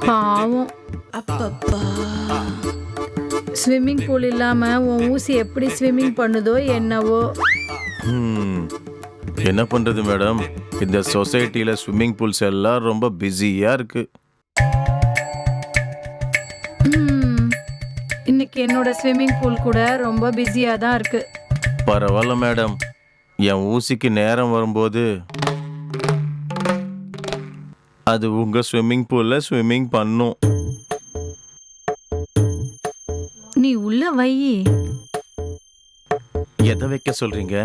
பாவம். அப்பப்பா. Swimming pool இல்லாம உன் ஊசி எப்படி ஸ்விம்மிங் பண்ணுதோ என்னவோ. என்ன பண்றது மேடம், இந்த சொசைட்டில ஸ்விம்மிங் பூல்ஸ் எல்லாம் ரொம்ப பிஸியா இருக்கு. இன்னைக்கு என்னோட ஸ்விம்மிங் பூல் கூட ரொம்ப பிஸியா தான் இருக்கு. பரவாயில்ல மேடம், என் ஊசிக்கு நேரம் வரும்போது அது உங்க ஸ்விம்மிங் பூல்ல ஸ்விம்மிங் பண்ணும். நீ உள்ள வை. எதை வைக்க சொல்றீங்க?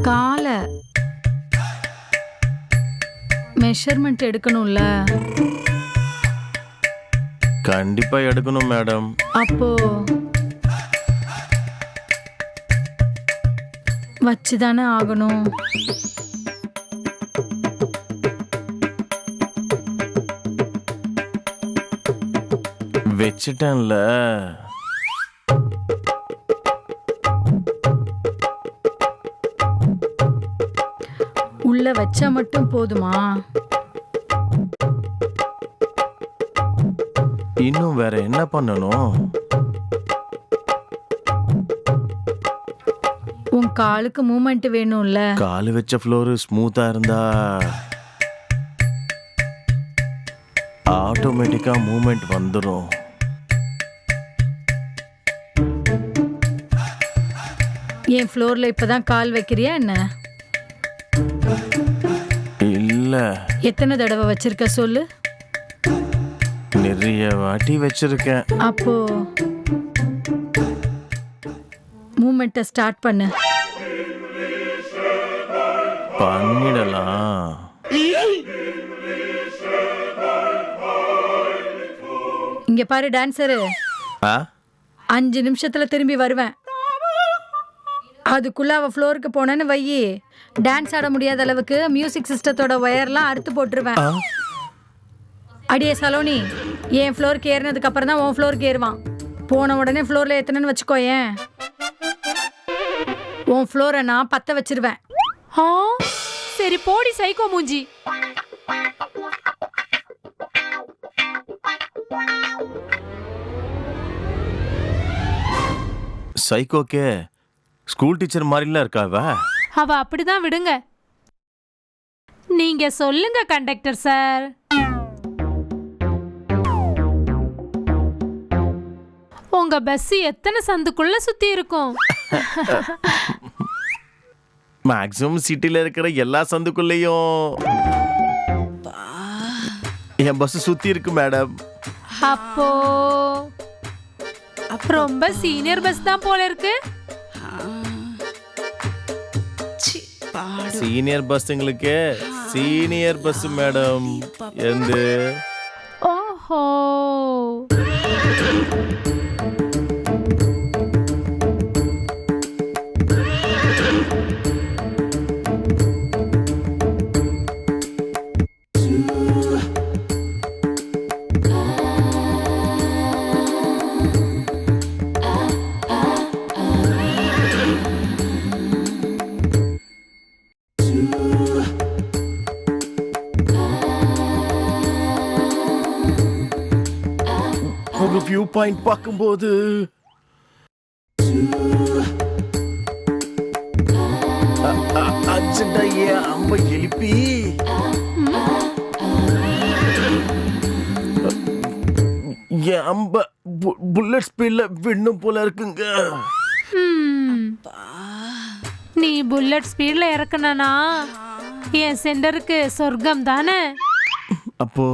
கால மெஷர்மெண்ட் எடுக்கணும்ல. கண்டிப்பா எடுக்கணும் மேடம். அப்போ வச்சுதானே ஆகணும். வச்சிட்டேன்ல. உள்ள வச்சா மட்டும் போதுமா? இன்னும் வேற என்ன பண்ணணும்? உன் காலுக்கு மூமெண்ட் வேணும்ல. காலு வச்ச ஃப்ளோர் ஸ்மூத்தா இருந்தா ஆட்டோமேட்டிக்கா மூமெண்ட் வந்துடும். என் ஃப்ளோர்ல இப்பதான் கால் வைக்கிறியா என்ன? இல்ல. எத்தனை தடவை வச்சிருக்க சொல்லு. நிறைய வாட்டி வச்சிருக்கேன். அப்போ மூமெண்ட்டை ஸ்டார்ட் பண்ணு. பண்ணிடலாம். இங்க பாரு டான்சரு, 5 நிமிஷத்துல திரும்பி வருவேன். அதுக்குள்ள அவ ஃப்ளோருக்கு போனேன்னு வையி, டான்ஸ் ஆட முடியாத அளவுக்கு மியூசிக் சிஸ்டத்தோட ஒயர்லாம் அறுத்து போட்டுருவேன். அடியே சலோனி, என் ஃப்ளோருக்கு ஏறினதுக்கு அப்புறம் தான் உன் ஃப்ளோருக்கு ஏறுவான். போன உடனே ஃப்ளோர்ல ஏத்தனன்னு வச்சுக்கோ, ஏன் உன் ஃப்ளோரை நான் பத்த வச்சிருவேன். சரி போடி சைக்கோ மூஞ்சி. சைக்கோக்கே ஸ்கூல் டீச்சர் மாதிரிலாம் இருக்காவ. அவ அப்படிதான் விடுங்க. நீங்க சொல்லுங்க கண்டக்டர் சார். உங்க பஸ் எத்தனை சந்துக்குள்ள சுத்தி இருக்கும்? மேக்ஸிமம் சிட்டில இருக்கிற எல்லா சந்துக்குள்ளேயும் என் பஸ் சுத்தி இருக்கு மேடம். அப்போ ரொம்ப சீனியர் பஸ் தான் போல இருக்கு. சீனியர் பஸ்ஸுங்களுக்கு சீனியர் பஸ் மேடம். எந்த ஓஹோ, ஒரு வியூ பாயிண்ட் பார்க்கும்போது அம்ப எழுப்பி என் அம்ப புல்லட் ஸ்பீட்ல விண்ணும் போல இருக்குங்க. நீ புல்லட் ஸ்பீட்ல இறக்குனா என் சென்டருக்கு சொர்க்கம் தானே. அப்போ